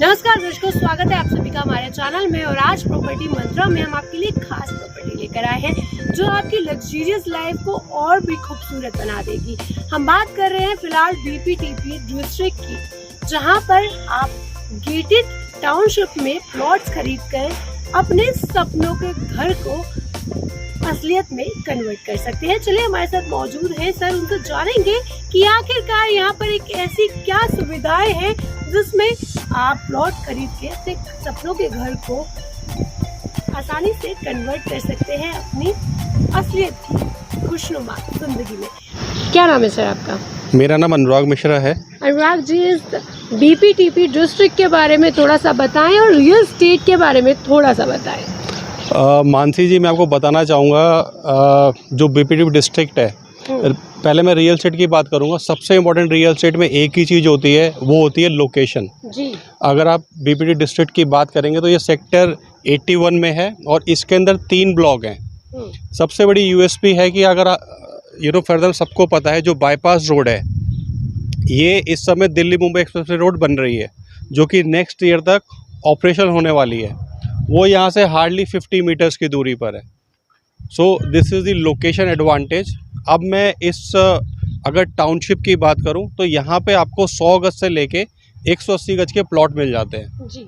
नमस्कार दोस्तों, स्वागत है आप सभी का हमारे चैनल में। और आज प्रॉपर्टी मंत्रा में हम आपके लिए खास प्रॉपर्टी लेकर आए हैं जो आपकी लग्जरियस लाइफ को और भी खूबसूरत बना देगी। हम बात कर रहे हैं फिलहाल बीपीटीपी डिस्ट्रिक्ट की, जहां पर आप गेटेड टाउनशिप में प्लॉट्स खरीदकर अपने सपनों के घर को असलियत में कन्वर्ट कर सकते हैं। चलिए, हमारे साथ मौजूद हैं सर, उनसे जानेंगे कि आखिरकार यहाँ पर एक ऐसी क्या सुविधाएं हैं जिसमें आप प्लॉट खरीद के अपने सपनों के घर को आसानी से कन्वर्ट कर सकते हैं अपनी असलियत की खुशनुमा जिंदगी में। क्या नाम है सर आपका? मेरा नाम अनुराग मिश्रा है। अनुराग जी, इस बीपीटीपी डिस्ट्रिक्ट के बारे में थोड़ा सा बताएं और रियल एस्टेट के बारे में थोड़ा सा बताएं। मानसी जी, मैं आपको बताना चाहूँगा जो बीपीटीपी डिस्ट्रिक्ट है, पहले मैं रियल एस्टेट की बात करूँगा। सबसे इम्पोर्टेंट रियल एस्टेट में एक ही चीज़ होती है, वो होती है लोकेशन जी। अगर आप बीपीटीपी डिस्ट्रिक्ट की बात करेंगे तो ये सेक्टर 81 में है और इसके अंदर 3 ब्लॉक हैं। सबसे बड़ी यूएसपी है कि अगर फर्दर सबको पता है जो बाईपास रोड है, ये इस समय दिल्ली मुंबई एक्सप्रेस रोड बन रही है, जो कि नेक्स्ट ईयर तक ऑपरेशन होने वाली है। वो यहाँ से हार्डली 50 मीटर्स की दूरी पर है। So this is the location advantage. अब मैं अगर टाउनशिप की बात करूं तो यहाँ पे आपको 100 गज से लेके 180 गज के प्लॉट मिल जाते हैं जी।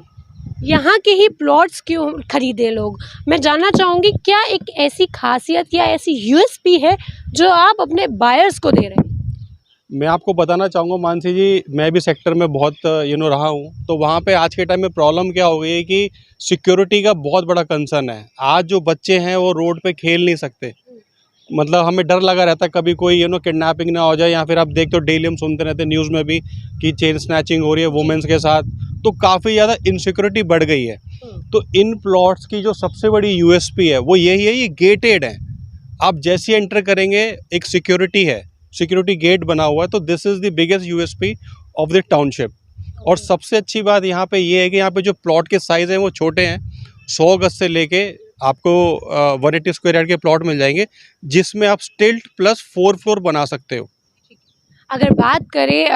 यहाँ के ही प्लॉट्स क्यों खरीदे लोग? मैं जानना चाहूँगी, क्या एक ऐसी खासियत या ऐसी यूएसपी है जो आप अपने बायर्स को दे रहे हैं? मैं आपको बताना चाहूँगा मानसी जी, मैं भी सेक्टर में बहुत रहा हूँ, तो वहाँ पे आज के टाइम में प्रॉब्लम क्या हो गई है कि सिक्योरिटी का बहुत बड़ा कंसर्न है। आज जो बच्चे हैं वो रोड पे खेल नहीं सकते, मतलब हमें डर लगा रहता है कभी कोई किडनैपिंग ना हो जाए, या फिर आप देखते हो डेली हम सुनते रहते हैं न्यूज़ में भी कि चेन स्नैचिंग हो रही है वुमेन्स के साथ, तो काफ़ी ज़्यादा इनसिक्योरिटी बढ़ गई है। तो इन प्लॉट्स की जो सबसे बड़ी यूएसपी है वो यही है, ये गेटेड है। आप जैसे एंटर करेंगे एक सिक्योरिटी गेट बना हुआ है, तो this is the biggest USP of the township. और सबसे अच्छी बात यहाँ पे ये है कि यहाँ पे जो प्लॉट के साइज़ हैं वो छोटे हैं। 100 गज से लेके आपको 180 स्क्वायर यार्ड के प्लॉट मिल जाएंगे, जिसमें आप स्टिल्ट प्लस 4 फ्लोर बना सकते हो। अगर बात करें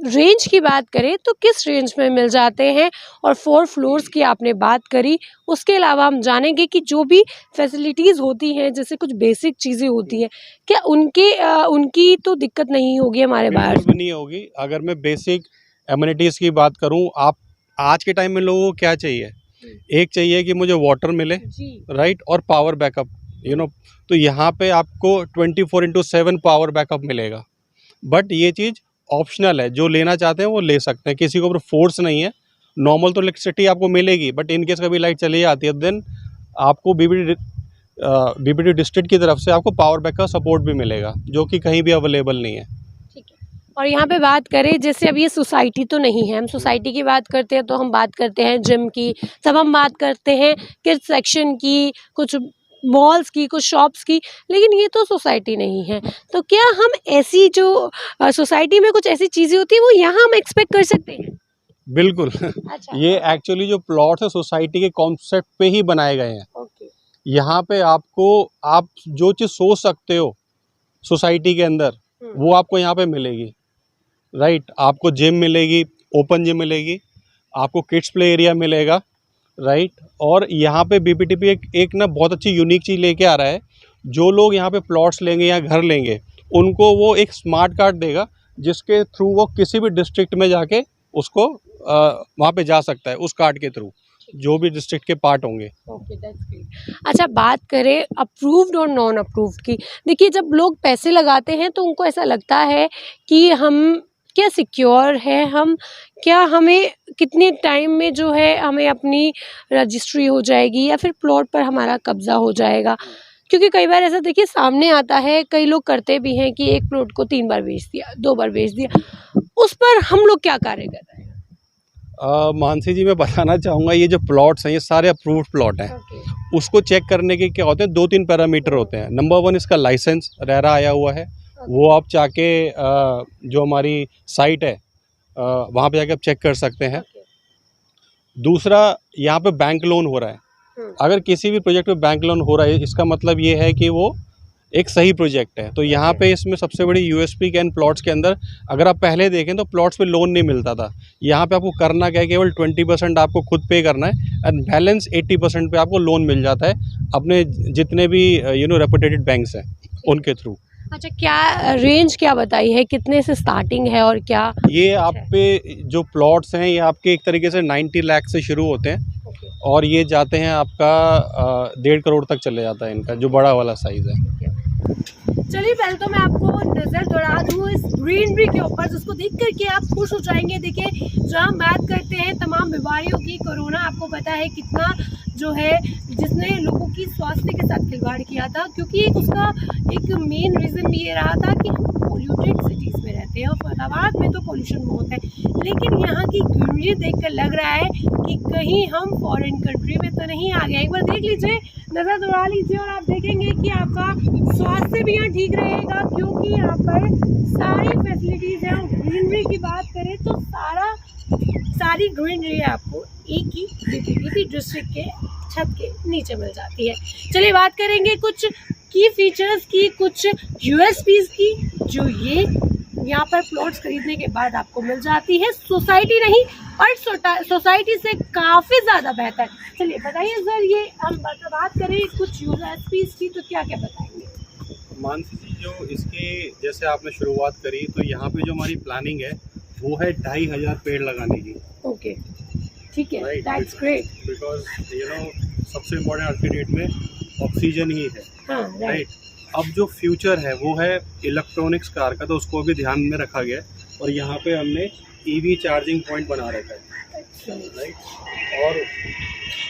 रेंज की बात करें तो किस रेंज में मिल जाते हैं? और 4 फ्लोर्स की आपने बात करी, उसके अलावा हम जानेंगे कि जो भी फैसिलिटीज़ होती हैं, जैसे कुछ बेसिक चीज़ें होती हैं, क्या उनकी तो दिक्कत नहीं होगी हमारे बाहर? बिल्कुल भी नहीं होगी। अगर मैं बेसिक एमिनिटीज़ की बात करूँ, आप आज के टाइम में लोगों को क्या चाहिए? एक चाहिए कि मुझे वाटर मिले, राइट, और पावर बैकअप, तो यहाँ पे आपको 24/7 पावर बैकअप मिलेगा। बट ये चीज़ ऑप्शनल है, जो लेना चाहते हैं वो ले सकते हैं, किसी के ऊपर फोर्स नहीं है। नॉर्मल तो इलेक्ट्रिसिटी आपको मिलेगी, बट इन केस कभी लाइट चली जाती है देन आपको बीपीटी डिस्ट्रिक्ट की तरफ से आपको पावर बैकअप सपोर्ट भी मिलेगा, जो कि कहीं भी अवेलेबल नहीं है। और यहाँ पे बात करें, जैसे अब ये सोसाइटी तो नहीं है, हम सोसाइटी की बात करते हैं तो हम बात करते हैं जिम की, तब हम बात करते हैं किड्स सेक्शन की, कुछ मॉल्स की, कुछ शॉप्स की, लेकिन ये तो सोसाइटी नहीं है। तो क्या हम ऐसी जो सोसाइटी में कुछ ऐसी चीज़ें होती हैं वो यहाँ हम एक्सपेक्ट कर सकते हैं? बिल्कुल। अच्छा। ये एक्चुअली जो प्लॉट्स है सोसाइटी के कॉन्सेप्ट पे ही बनाए गए हैं। ओके। यहाँ पे आप जो चीज़ सोच सकते हो सोसाइटी के अंदर, वो आपको यहाँ पे मिलेगी, राइट। आपको जिम मिलेगी, ओपन जिम मिलेगी, आपको किड्स प्ले एरिया मिलेगा, राइट। और यहाँ पे बीपीटीपी एक ना बहुत अच्छी यूनिक चीज़ लेके आ रहा है। जो लोग यहाँ पे प्लॉट्स लेंगे या घर लेंगे, उनको वो एक स्मार्ट कार्ड देगा, जिसके थ्रू वो किसी भी डिस्ट्रिक्ट में जाके उसको वहाँ पे जा सकता है, उस कार्ड के थ्रू, जो भी डिस्ट्रिक्ट के पार्ट होंगे। Okay, that's great. अच्छा, बात करें अप्रूव्ड और नॉन अप्रूव्ड की। देखिए, जब लोग पैसे लगाते हैं तो उनको ऐसा लगता है कि हम क्या सिक्योर है, हमें कितने टाइम में जो है हमें अपनी रजिस्ट्री हो जाएगी या फिर प्लॉट पर हमारा कब्जा हो जाएगा। क्योंकि कई बार ऐसा देखिए सामने आता है, कई लोग करते भी हैं कि एक प्लॉट को 3 बार बेच दिया, 2 बार बेच दिया। उस पर हम लोग क्या कार्य कर रहे हैं? मानसी जी, मैं बताना चाहूँगा, ये जो प्लॉट्स हैं ये सारे अप्रूव्ड प्लॉट हैं। उसको चेक करने के क्या होते हैं, 2-3 पैरामीटर होते हैं। नंबर 1, इसका लाइसेंस रेरा आया हुआ है, वो आप जाके जो हमारी साइट है वहाँ पे जाके आप चेक कर सकते हैं। दूसरा, यहाँ पे बैंक लोन हो रहा है। अगर किसी भी प्रोजेक्ट में बैंक लोन हो रहा है, इसका मतलब ये है कि वो एक सही प्रोजेक्ट है। तो यहाँ पे इसमें सबसे बड़ी यूएसपी क्या इन प्लॉट्स के अंदर, अगर आप पहले देखें तो प्लॉट्स पे लोन नहीं मिलता था। यहाँ पे आपको करना क्या है, केवल 20% आपको खुद पे करना है एंड बैलेंस 80% पे आपको लोन मिल जाता है अपने जितने भी रेपुटेटेड बैंक्स हैं उनके थ्रू। अच्छा, क्या रेंज क्या बताई है, कितने से स्टार्टिंग है और क्या? ये आप पे जो प्लॉट्स हैं ये आपके एक तरीके से 90 लाख से शुरू होते हैं ओके, और ये जाते हैं आपका 1.5 करोड़ तक चले जाता है इनका जो बड़ा वाला साइज़ है। चलिए पहले तो मैं आपको नज़र दौड़ा दूँ इस ग्रीनरी के ऊपर, जिसको देख करके आप खुश हो जाएंगे। देखिए, जब हम बात करते हैं तमाम बीमारियों की, कोरोना आपको पता है कितना जो है जिसने लोगों की स्वास्थ्य के साथ खिलवाड़ किया था, क्योंकि उसका एक मेन रीज़न भी ये रहा था कि हम पोल्यूटेड सिटीज़ में रहते हैं और फैज़ाबाद में तो पोल्यूशन बहुत है, लेकिन यहाँ की ग्रीनरी देखकर लग रहा है कि कहीं हम फॉरेन कंट्री में तो नहीं आ गए। एक बार देख लीजिए, नज़र दौड़ा लीजिए और आप देखेंगे कि आपका स्वास्थ्य भी यहाँ ठीक रहेगा, क्योंकि यहाँ पर सारी फैसिलिटीज़ हैं। और ग्रीनरी की बात करें तो सारी ग्रीनरी आपको एक ही बीपीपी डिस्ट्रिक्ट के छत के नीचे मिल जाती है। चलिए बात करेंगे कुछ की फीचर्स की, कुछ यूएसपीज की, जो ये यहाँ पर प्लॉट्स खरीदने के बाद आपको मिल जाती है। सोसाइटी नहीं और सोसाइटी से काफ़ी ज़्यादा बेहतर। चलिए बताइए सर, ये हम बात करें कुछ यूएसपीज की तो क्या क्या बताएंगे? मानसी जी, जो इसके जैसे आपने शुरुआत करी तो यहाँ पे जो हमारी प्लानिंग है वो है 2,500 पेड़ लगाने की। ओके, ठीक है, Right, दैट्स ग्रेट। बिकॉज सबसे इम्पोर्टेंट आज की डेट में ऑक्सीजन ही है। हाँ, राइट। अब जो फ्यूचर है वो है इलेक्ट्रॉनिक्स कार का, तो उसको भी ध्यान में रखा गया है और यहाँ पे हमने ईवी चार्जिंग पॉइंट बना रखा है। अच्छा, राइट,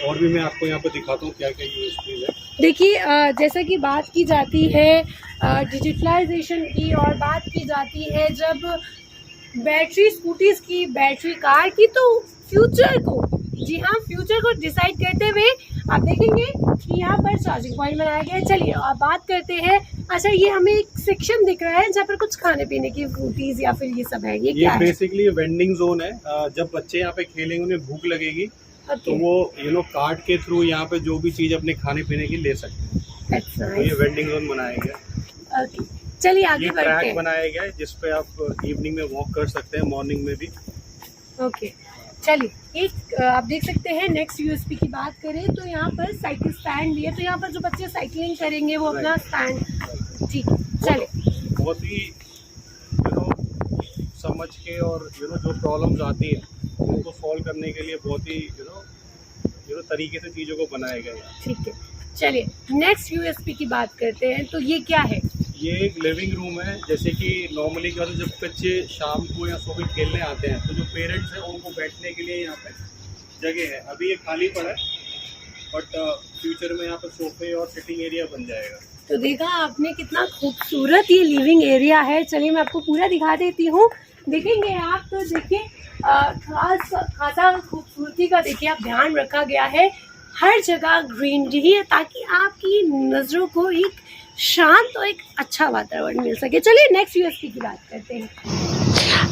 और भी मैं आपको यहाँ पे दिखाता हूँ क्या क्या यूएसपी है। देखिए, जैसा कि बात की जाती है डिजिटलाइजेशन की और बात की जाती है जब बैटरी स्कूटीज की, बैटरी कार की, तो फ्यूचर को, जी हाँ, फ्यूचर को डिसाइड करते हुए आप देखेंगे कि यहाँ पर चार्जिंग पॉइंट बनाया गया है। चलिए अब बात करते हैं। अच्छा, ये हमें एक सेक्शन दिख रहा है जहाँ पर कुछ खाने पीने की फ्रूटीज या फिर ये सब है, ये क्या है? बेसिकली वेंडिंग जोन है। जब बच्चे यहाँ पे खेलेंगे उन्हें भूख लगेगी तो वो कार्ड के थ्रू यहाँ पे जो भी चीज़ अपने खाने पीने की ले सकते हैं। तो ये वेंडिंग जोन बनाया गया। ओके, चलिए आगे बढ़ते हैं। ट्रैक बनाया गया है जिसपे आप इवनिंग में वॉक कर सकते हैं, मॉर्निंग में भी। ओके, चलिए एक आप देख सकते हैं नेक्स्ट यूएसपी की बात करें तो यहाँ पर साइकिल स्टैंड भी है, तो यहाँ पर जो बच्चे साइकिलिंग करेंगे वो अपना स्टैंड, ठीक है। चलिए, बहुत ही समझ के और जो प्रॉब्लम्स आती हैं उनको सॉल्व करने के लिए बहुत ही तरीके से चीज़ों को बनाया गया है। ठीक है, चलिए नेक्स्ट यूएसपी की बात करते हैं। तो ये क्या है? ये एक लिविंग रूम है। जैसे कि नॉर्मली क्या होता है, जब बच्चे शाम को या सुबह खेलने आते हैं तो जो पेरेंट्स हैं उनको बैठने के लिए यहाँ पे जगह है। अभी ये खाली पड़ा है, बट फ्यूचर में यहाँ पे सोफे और सिटिंग एरिया बन जाएगा। तो देखा आपने कितना खूबसूरत ये लिविंग एरिया है। चलिए मैं आपको पूरा दिखा देती हूँ, देखेंगे आप तो देखिए खासा खूबसूरती का देखिए आप ध्यान रखा गया है। हर जगह ग्रीनरी है ताकि आपकी नज़रों को एक शांत और एक अच्छा वातावरण मिल सके। चलिए नेक्स्ट यूएसपी की बात करते हैं।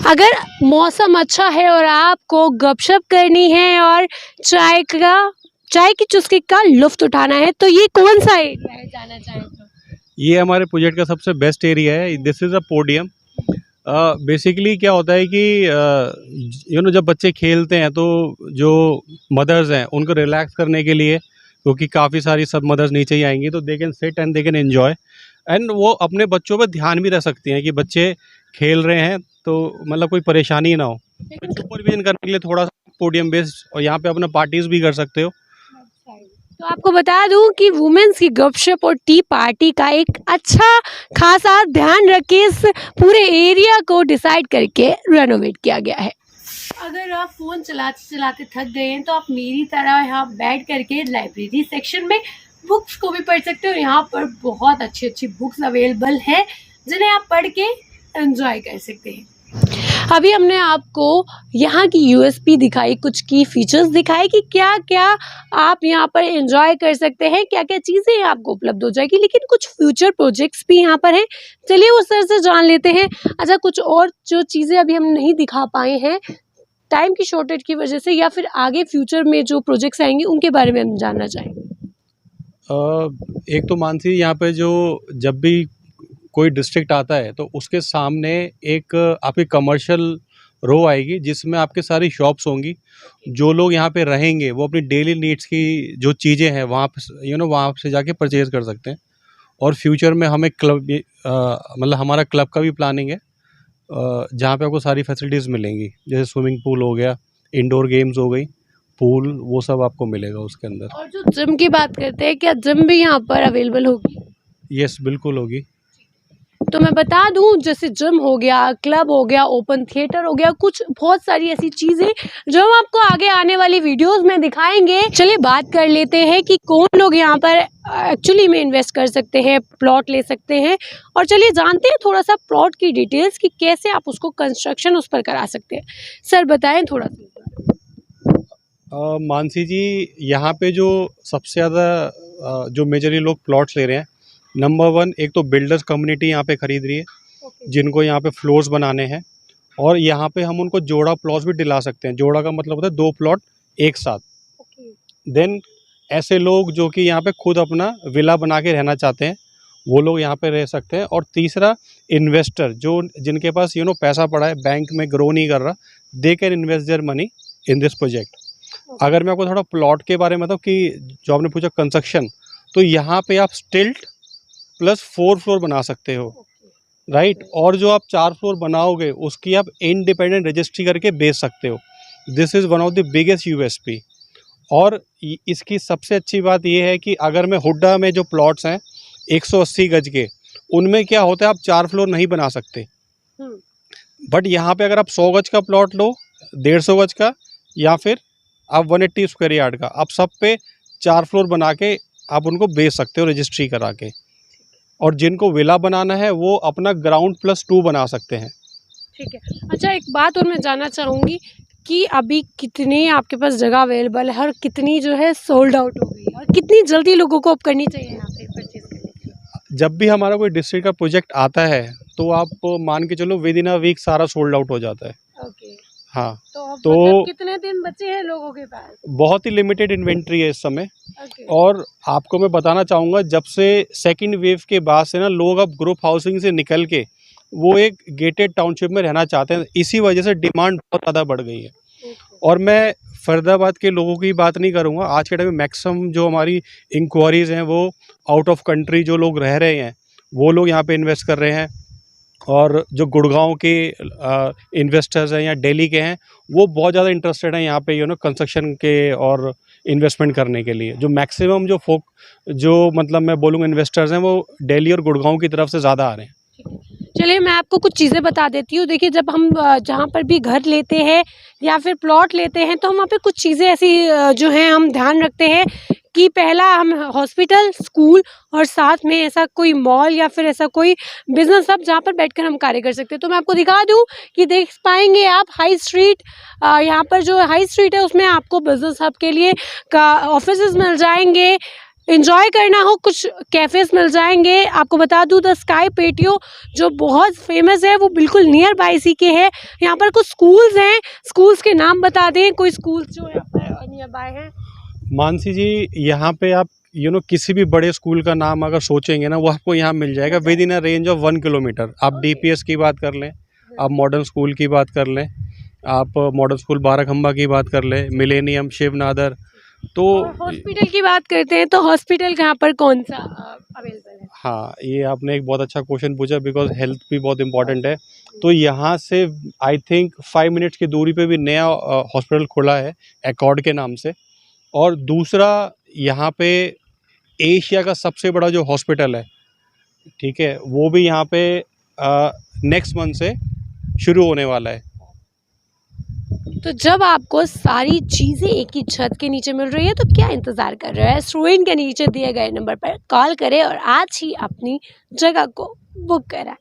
अगर मौसम अच्छा है और आपको गपशप करनी है और चाय की चुस्की का लुफ्त उठाना है तो ये कौन सा एरिया है, जाना चाहें तो? ये हमारे प्रोजेक्ट का सबसे बेस्ट एरिया है। This is a podium. Basically क्या होता है कि जब बच्चे खेलते हैं तो जो मदर्स हैं उनको रिलैक्स करने के लिए, क्योंकि काफ़ी सारी सब मदर्स नीचे ही आएंगी, तो they can sit and they can enjoy and वो अपने बच्चों पर ध्यान भी रख सकती हैं कि बच्चे खेल रहे हैं तो मतलब कोई परेशानी ना हो। सुपरविजन करने के लिए थोड़ा सा पोडियम बेस्ड, और यहाँ पे अपना पार्टीज भी कर सकते हो। तो आपको बता दूं कि वुमेन्स की गपशप और टी पार्टी का एक अच्छा खासा ध्यान रख के इस पूरे एरिया को डिसाइड करके रेनोवेट किया गया है। अगर आप फ़ोन चलाते चलाते थक गए हैं तो आप मेरी तरह यहाँ बैठ करके लाइब्रेरी सेक्शन में बुक्स को भी पढ़ सकते हो। यहाँ पर बहुत अच्छी अच्छी बुक्स अवेलेबल है जिन्हें आप पढ़ के एंजॉय कर सकते हैं। अभी हमने आपको यहाँ की यूएसपी दिखाई, कुछ की फीचर्स दिखाए कि क्या क्या आप यहाँ पर एंजॉय कर सकते हैं, क्या क्या चीज़ें आपको उपलब्ध हो जाएगी, लेकिन कुछ फ्यूचर प्रोजेक्ट्स भी यहाँ पर हैं। चलिए उस तरह से जान लेते हैं। अच्छा, कुछ और जो चीज़ें अभी हम नहीं दिखा पाए हैं टाइम की शॉर्टेज की वजह से, या फिर आगे फ्यूचर में जो प्रोजेक्ट्स आएंगे उनके बारे में हम जानना चाहेंगे। एक तो मानसी यहाँ पे जो जब भी कोई डिस्ट्रिक्ट आता है तो उसके सामने एक आपकी कमर्शियल रो आएगी जिसमें आपके सारी शॉप्स होंगी। जो लोग यहाँ पे रहेंगे वो अपनी डेली नीड्स की जो चीज़ें हैं वहाँ पे वहाँ से जाके परचेज़ कर सकते हैं। और फ्यूचर में हमें क्लब मतलब हमारा क्लब का भी प्लानिंग है जहाँ पे आपको सारी फैसिलिटीज़ मिलेंगी, जैसे स्विमिंग पूल हो गया, इंडोर गेम्स हो गई, पूल, वो सब आपको मिलेगा उसके अंदर। और जो जिम की बात करते हैं, क्या जिम भी यहाँ पर अवेलेबल होगी? यस, बिल्कुल होगी। तो मैं बता दूं, जैसे जिम हो गया, क्लब हो गया, ओपन थिएटर हो गया, कुछ बहुत सारी ऐसी चीज़ें जो हम आपको आगे आने वाली वीडियोस में दिखाएंगे। चलिए बात कर लेते हैं कि कौन लोग यहाँ पर एक्चुअली में इन्वेस्ट कर सकते हैं, प्लॉट ले सकते हैं। और चलिए जानते हैं थोड़ा सा प्लॉट की डिटेल्स कि कैसे आप उसको कंस्ट्रक्शन उस पर करा सकते हैं। सर बताएं थोड़ा सा। मानसी जी, यहाँ पे जो सबसे ज़्यादा जो मेजरली लोग प्लॉट्स ले रहे हैं, नंबर 1 एक तो बिल्डर्स कम्युनिटी यहाँ पे ख़रीद रही है, जिनको यहाँ पे फ्लोर्स बनाने हैं। और यहाँ पे हम उनको जोड़ा प्लॉट्स भी दिला सकते हैं। जोड़ा का मतलब होता है 2 प्लॉट एक साथ। देन ऐसे लोग जो कि यहाँ पे खुद अपना विला बना के रहना चाहते हैं, वो लोग यहाँ पे रह सकते हैं। और तीसरा, इन्वेस्टर जो जिनके पास पैसा पड़ा है, बैंक में ग्रो नहीं कर रहा, they can invest their money in this project. अगर मैं आपको थोड़ा प्लॉट के बारे में बताऊँ कि जो आपने पूछा कंस्ट्रक्शन, तो यहाँ पे आप स्टिल्ट प्लस 4 फ्लोर बना सकते हो, राइट। और जो आप 4 फ्लोर बनाओगे उसकी आप इंडिपेंडेंट रजिस्ट्री करके बेच सकते हो। This is one of the biggest USP. और इसकी सबसे अच्छी बात ये है कि अगर मैं हुड्डा में जो प्लॉट्स हैं 180 गज के, उनमें क्या होता है, आप 4 फ्लोर नहीं बना सकते। बट यहाँ पे अगर आप 100 गज का प्लॉट लो, 150 गज का, या फिर आप 180 स्क्वायर यार्ड का, आप सब पे 4 फ्लोर बना के आप उनको बेच सकते हो रजिस्ट्री करा के। और जिनको विला बनाना है वो अपना ग्राउंड प्लस 2 बना सकते हैं। ठीक है। अच्छा, एक बात और मैं जानना चाहूँगी कि अभी कितनी आपके पास जगह अवेलेबल है और कितनी जो है सोल्ड आउट हो गई है, और कितनी जल्दी लोगों को अब करनी चाहिए यहाँ पे परचेज करने के लिए? जब भी हमारा कोई डिस्ट्रिक्ट का प्रोजेक्ट आता है तो आप मान के चलो विद इन अ वीक सारा सोल्ड आउट हो जाता है। ओके। हाँ, तो तो कितने दिन बचे हैं लोगों के पास? बहुत ही लिमिटेड इन्वेंट्री है इस समय। ओके। और आपको मैं बताना चाहूँगा, जब से सेकंड वेव के बाद से ना लोग अब ग्रुप हाउसिंग से निकल के वो एक गेटेड टाउनशिप में रहना चाहते हैं। इसी वजह से डिमांड बहुत ज़्यादा बढ़ गई है। और मैं फरीदाबाद के लोगों की बात नहीं करूँगा, आज के टाइम में मैक्सिमम जो हमारी इंक्वायरीज़ हैं वो आउट ऑफ कंट्री जो लोग रह रहे हैं वो लोग यहाँ पे इन्वेस्ट कर रहे हैं। और जो गुड़गांव के इन्वेस्टर्स हैं या दिल्ली के हैं, वो बहुत ज़्यादा इंटरेस्टेड हैं यहाँ पे कंस्ट्रक्शन के और इन्वेस्टमेंट करने के लिए। जो मैक्सिमम जो मतलब मैं बोलूँगा इन्वेस्टर्स हैं वो दिल्ली और गुड़गांव की तरफ से ज़्यादा आ रहे हैं। चलिए मैं आपको कुछ चीज़ें बता देती हूँ। देखिए, जब हम जहाँ पर भी घर लेते हैं या फिर प्लॉट लेते हैं तो हम वहाँ पे कुछ चीज़ें ऐसी जो हैं हम ध्यान रखते हैं कि पहला हम हॉस्पिटल, स्कूल और साथ में ऐसा कोई मॉल या फिर ऐसा कोई बिजनेस हब जहाँ पर बैठकर हम कार्य कर सकते हैं। तो मैं आपको दिखा दूँ कि देख पाएंगे आप हाई स्ट्रीट, यहाँ पर जो हाई स्ट्रीट है उसमें आपको बिजनेस हब के लिए का ऑफिसेज मिल जाएंगे। एंजॉय करना हो, कुछ कैफ़ेज़ मिल जाएंगे। आपको बता दूँ द स्काई पेटियो जो बहुत फेमस है वो बिल्कुल नियर बाय इसी के है। यहाँ पर कुछ स्कूल्स हैं, स्कूल्स के नाम बता दें, कोई स्कूल्स जो यहाँ पर नियर बाय हैं? मानसी जी, यहाँ पे आप किसी भी बड़े स्कूल का नाम अगर सोचेंगे ना, वो आपको यहाँ मिल जाएगा with in a range of 1 kilometre. आप डीपीएस की बात कर लें, आप मॉडर्न स्कूल की बात कर लें, आप मॉडर्न स्कूल बाराखंबा की बात कर लें, मिलेनियम, शिवनादर। तो हॉस्पिटल की बात करते हैं तो हॉस्पिटल कहाँ पर कौन सा अवेलेबल है? हाँ, ये आपने एक बहुत अच्छा क्वेश्चन पूछा, बिकॉज हेल्थ भी बहुत इंपॉर्टेंट है। तो यहाँ से आई थिंक 5 मिनट्स की दूरी पे भी नया हॉस्पिटल खुला है एकॉर्ड के नाम से। और दूसरा, यहाँ पे एशिया का सबसे बड़ा जो हॉस्पिटल है, ठीक है, वो भी यहाँ पे नेक्स्ट मंथ से शुरू होने वाला है। तो जब आपको सारी चीज़ें एक ही छत के नीचे मिल रही है तो क्या इंतज़ार कर रहे हैं? स्क्रीन के नीचे दिए गए नंबर पर कॉल करें और आज ही अपनी जगह को बुक कराएं।